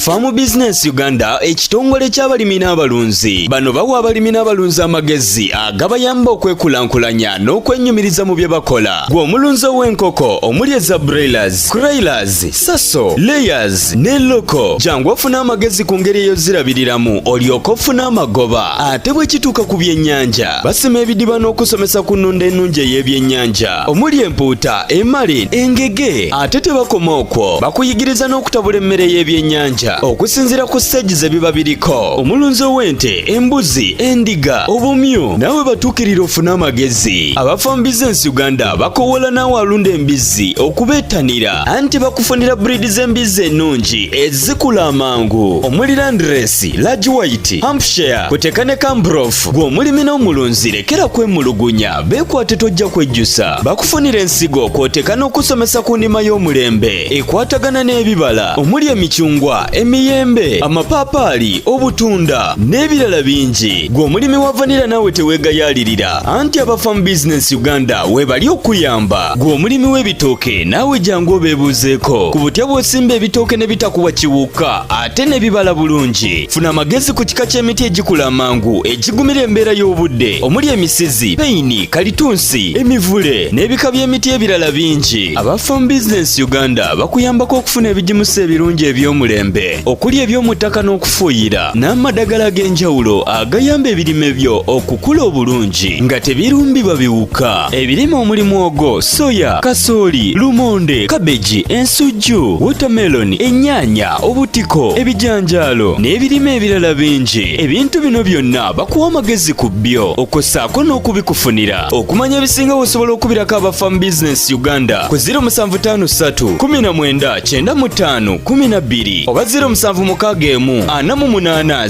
Farm Business Uganda ekitongole ky'abalimi n'abalunzi bano bawa abalimi n'abalunzi amagezi agabayamba okwekulankulanya n'okwenyumiriza mu bye bakola. Gwe omulunzi w'enkoko omuli eza broilers, crailers, saso, layers ne loko jangu ofuna amagezi ku ngeri ey'ozirabiriramu olyoke ofune amagoba. Ate bwe kituuka ku byennyanja basima ebidiba n'okusomesa ku nnunda ennungi ey'ebyennyanja omuli empuuta, emali, engege. Ate tebakoma okwo bakuyigiriza n'okutabula emmere y'ebyennyanja okusinziira ku stage ze biba biriko. Omulunzi w'ente, embuzi, endiga, obumyu nawe batuukirira ofuna amagezi. Aba Farm Business Uganda bakowola naawe alunda embizzi okubeetanira anti bakufunira breed z'embizzi ennungi ezikula amangu omuli Landrace, Large White, Hampshire kuteeka ne Cambrough. Gwe omulimi n'omulunzi lekera kwemulugunya beekwate tojja kwejjusa. Bakufunira ensigo kw'oteeka n'okusomesa ku ndima y'omulembe ekwatagana n'ebibala omuli emicungwa, emiyembe, amapaapaali, obutunda n'ebirala bingi. Gwe omulimi wa vanilla naawe teweegayaalirira anti aba Farm Business Uganda webali okuyamba. Gwe omulimi w'ebitooke naawe jangu obeebuuzeeko ku butya bw'osimba ebitooke ne bitakuwa kiwuka ate ne bibala bulungi. Funa amagezi ku kika ky'emiti egikula amangu egigumira embeera y'obudde omuli emisizi, peyini, kalitunsi, emivule n'ebika by'emiti ebirala bingi. Aba Farm Business Uganda bakuyambako okufuna ebigimusa ebirungi eby'omulembe okuli eby'omu ttaka n'okufuuyira n'amadagala ag'enjawulo agayamba ebirime byo okukula obulungi nga tebirumbibwa biwuka. Ebirime omuli muwogo, soya, kasooli, lumonde, kabeji, ensujju, watermelon, ennyaanya, obutiko, ebijanjaalo n'ebirime ebirala bingi. Ebintu bino byonna bakuwa amagezi ku byo okossaako n'okubikufunira. Okumanya ebisinga osobola okubirako aba Farm Business Uganda ku 0753 19 95 12 oba 0761 48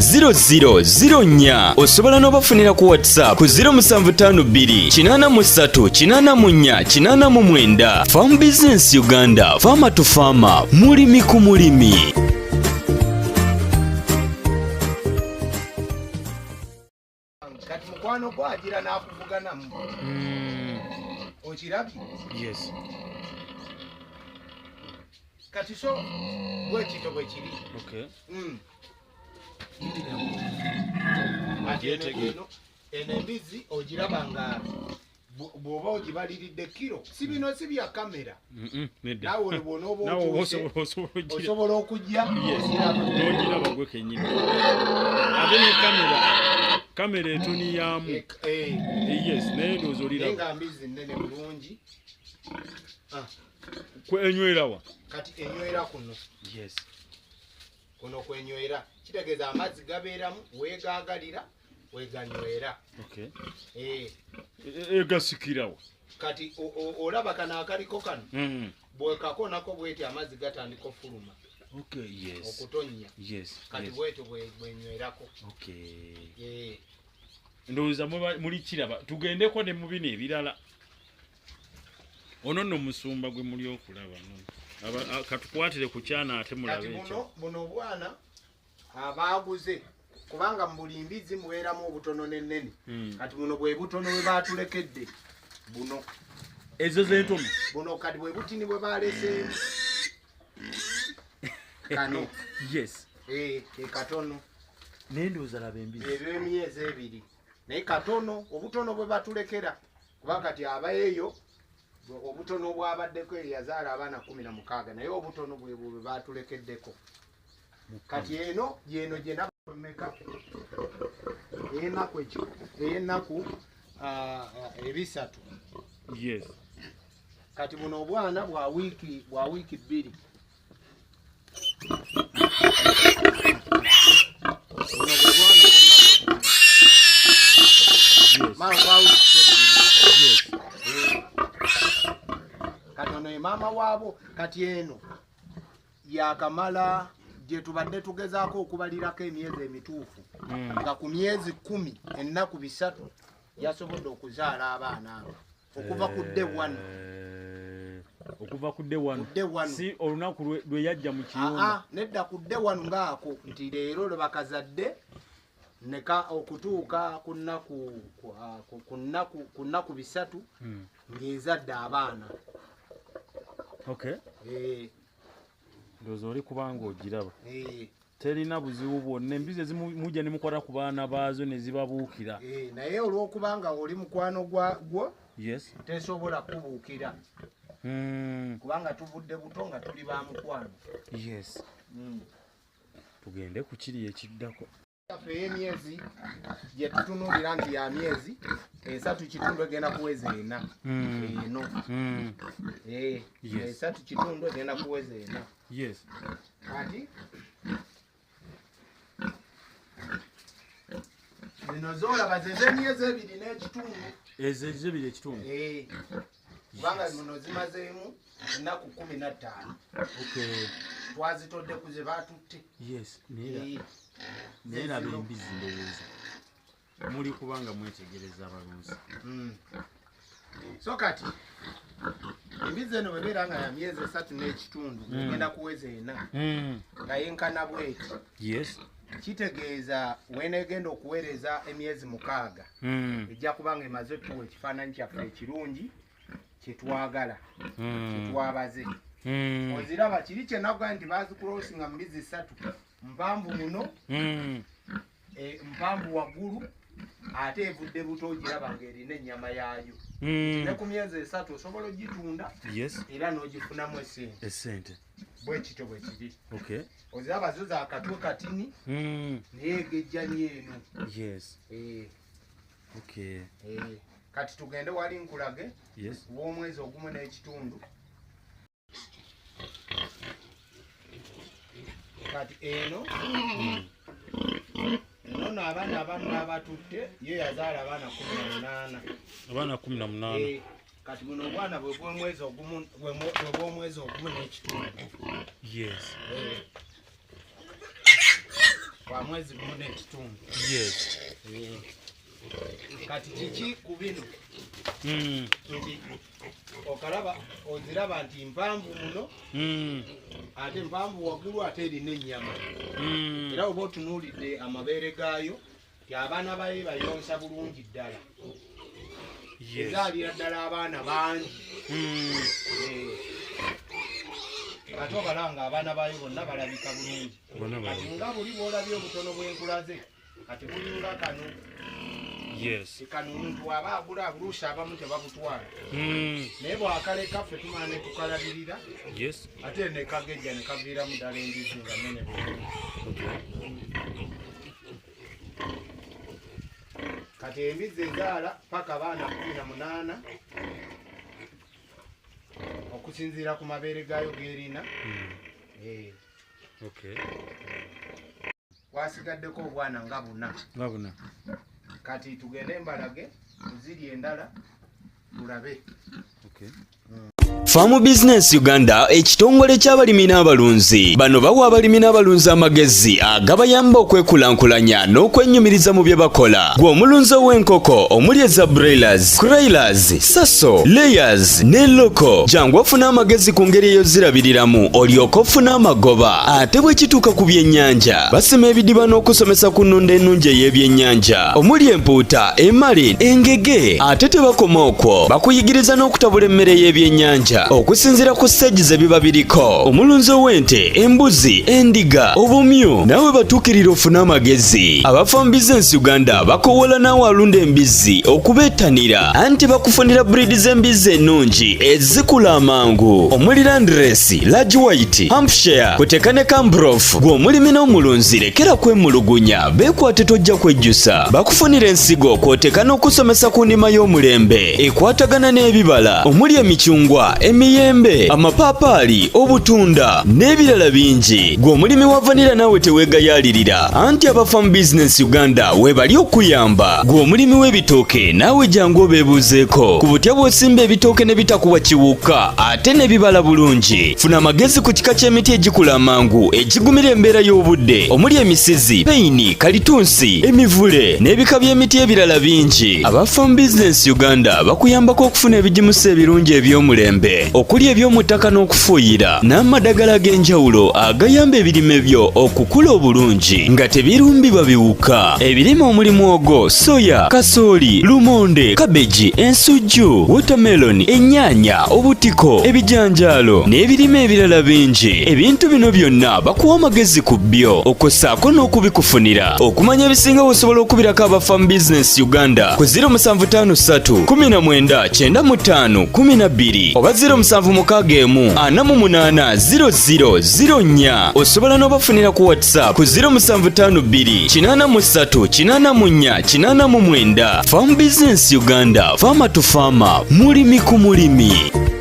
0004. Osobola n'obafunira ku WhatsApp ku 0752 83 84 89. Farm Business Uganda, farmer to farmer, mulimi ku mulimi. Kati mukwano gwagira n'akuvugana okirabye? Yes. Kati so bwekito bwe kiri. Okay. Eno embizi ogiraba nga bw'oba ogibaliridde kiro si bino si bya kamera. Naawe olibona oba osobola okujja n'ogiraba gwe kennyini ate ne kamera etoniyamu. Yes, naye ndowooza oliraba nga mbizi nnene bulungi. Enywerawa kati enywera kuno. Yes. Kuno kwenywera kitegeeza amazzi gabeeramu weegaagalira weeganywera. Okay. Egasikirawo kati olaba kano akaliko kano bwekakonako bweti amazzi gatandika ofuluma. Okay, yes. Okutonnya. Yes. Kati bweto bwenywerako. Okay. Ndowooza muli kiraba tugendeko ne mu bino ebirala. Ono nno musumba gwe muli okulaba katukwatire ku kyana ate mulabe ekyo. Buno obwana abaaguze kubanga mu buli mbizi mubeeramu obutono n'ennene. Kati buno bwe butono bwe baatulekedde buno. Ezo z'entono. Buno kati bwe butini bwe baalese kano. Yes. Katono. N'endowooza laba embizi. Emyezi ebiri. Naye katono obutono bwe batulekera kuba kati abayeeyo obutono bwabaddeko yazaala abaana 16 naye obutono bwe batulekeddeko. Kati eno yeno gye nabameka ey'ennaku ebisatu. Yes. Kati buno obwana bwa wiiki 2. Buno bwe bwana Yes. Kati ono ye maama waabo. Kati eno yakamala gye tubadde tugezaako okubalirako emyezi emituufu nga ku myezi 10 ennaku 3 yasobodde okuzaala abaana abo okuva ku day 1. Okuva ku day 1 si olunaku lwe yajja mu kiyumba. Nedda ku day 1 ngaako nti leero lwe bakazadde neka okutuuka ku nnaku 3 ng'ezadde abaana. Okay. ndozo oli kubanga ogiraba terina buzibu bwonna embizi ezimujja ne mukola ku baana baazo ne zibabuukira naye olw'okubanga oli mukwano gwo yes tesobola kubuukira kubanga tuvudde buto nga tuli ba mukwano yes tugende ku kiri ekiddako yaffe ey'emyezi gye tutunuulira nti ya myezi 3.5 egenda kuweza 4 eno 3.5 egenda kuweza 4 yes kati zino zoolaba zez'emyezi 2.5 ezo ez'ebiri ekitundu kubanga zino zimazeemu ennaku 15 twazitodde ku ze baatutte yes neeraba embizi ndowooza muli kubanga mwetegereza abalunzi so kati embizi eno webeera nga ya myezi 3.5 egenda kuweza 4 nga yenkana bweti yes kitegeeza weneegenda okuweereza emyezi 6 ejja kubanga emaze tuwa ekifaananyi kyaffe ekirungi kyetwagala kyetwabaze oziraba kiri kyenakugaa nti bazikulosinga mu mbizi 3 mpanvu muno mpanvu waggulu ate evudde buto ogiraba ng'erina ennyama yaayo ne ku myezi 3 osobola ogitunda era n'ogifunamu essente bwe kityo bwe kiri oziraba zo za katwe katini naye egejjani eno kati tugende wali nkulage w'omwezi ogumu n'ekitundu kati eno no abaana abamu abatutte ye yazaala abaana 18 kati buno obwana bw'omwezi ogumu n'ekitundu kwa mwezi gumu n'ekitundu kati kiki ku bino okalaba oziraba nti mpanvu muno ate mpanvu waggulu ate erina ennyama era oba otunuulidde amabeere gaayo ti abaana baye bayonsa bulungi ddala ezaalira ddala abaana bangi ate obalanga abaana bayo bonna balabika bulungi kati nga buli bw'olabye obutono bw'enkulaze kati bulinga kano kano omuntu aba agula abuluusi abamu tebabutwala naye bwakaleka ffe tumala ne tukalabirira ate nekagejja nekaviiramu ddala embizi nga nene bulungi kati embizi ezaala paka abaana 18 okusinziira ku mabeere gaayo gerina wasigaddeko obwana nga 4 kati tugende mbalage tuziri endala tulabe Farm Business Uganda ekitongole ky'abalimi n'abalunzi bano bawa abalimi n'abalunzi amagezi agabayamba okwekulankulanya n'okwennyumiriza mu bye bakola gw'omulunzi w'enkoko omuli eza broilers, croilers, saso, layers ne loko jangu ofuna amagezi ku ngeri eyo zirabiriramu olyoka ofuna amagoba ate bwe kituuka ku byennyanja basima ebidiba n'okusomesa ku nnunda ennungi ey'ebyennyanja omuli empuuta, emali, engege ate tebakoma okwo bakuyigiriza n'okutabula emmere y'ebyennyanja okusinziira ku stage ze biba biriko omulunzi ow'ente, embuzi, endiga, obumyu nawe batuukirira ofuna amagezi aba Farm Business Uganda bakowola naawe alunda embizi okubeetanira anti bakufunira breed z'embizi ennungi ezikula amangu omuli Landrace, Large White, Hampshire kuteka ne Cambrough gw'omulimi n'omulunzi lekera kwemulugunya beekwate tojja kwejjusa bakufunira ensigo kwoteka n'okusomesa ku ndima y'omulembe ekwatagana n'ebibala omuli emicungwa, emiyembe, amapaapaali, obutunda n'ebirala bingi gw'omulimi wa vanilla naawe teweegayaalirira anti aba Farm Business Uganda weebali okuyamba gw'omulimi w'ebitooke naawe jangu obeebuuzeeko ku butya bw'osimba ebitooke ne bitakuwa kiwuka ate ne bibala bulungi funa amagezi ku kika ky'emiti egikula amangu egigumira embeera y'obudde omuli emisizi, peyini, kalitunsi, emivule n'ebika by'emiti ebirala bingi aba Farm Business Uganda bakuyambako okufuna ebigimusa ebirungi eby'omulembe ebirime okuli eby'omuttaka n'okufuuyira n'amadagala ag'enjawulo agayamba ebirime byo okukula obulungi nga tebirumbibwa biwuka. Ebirime omuli muwogo, soya, kasooli, lumonde, kabeji, ensujju, watermelon, ennyaanya, obutiko, ebijanjaalo n'ebirime ebirala bingi. Ebintu bino byonna bakuwa amagezi ku byo okossaako n'okubikufunira. Okumanya ebisinga osobola okubirako aba Farm Business Uganda ku 0753 19 95 12 oba 0761 48 0004. Osobola n'obafunira ku WhatsApp ku 0752 83 84 89. Farm Business Uganda, Farmer to Farmer, mulimi ku mulimi.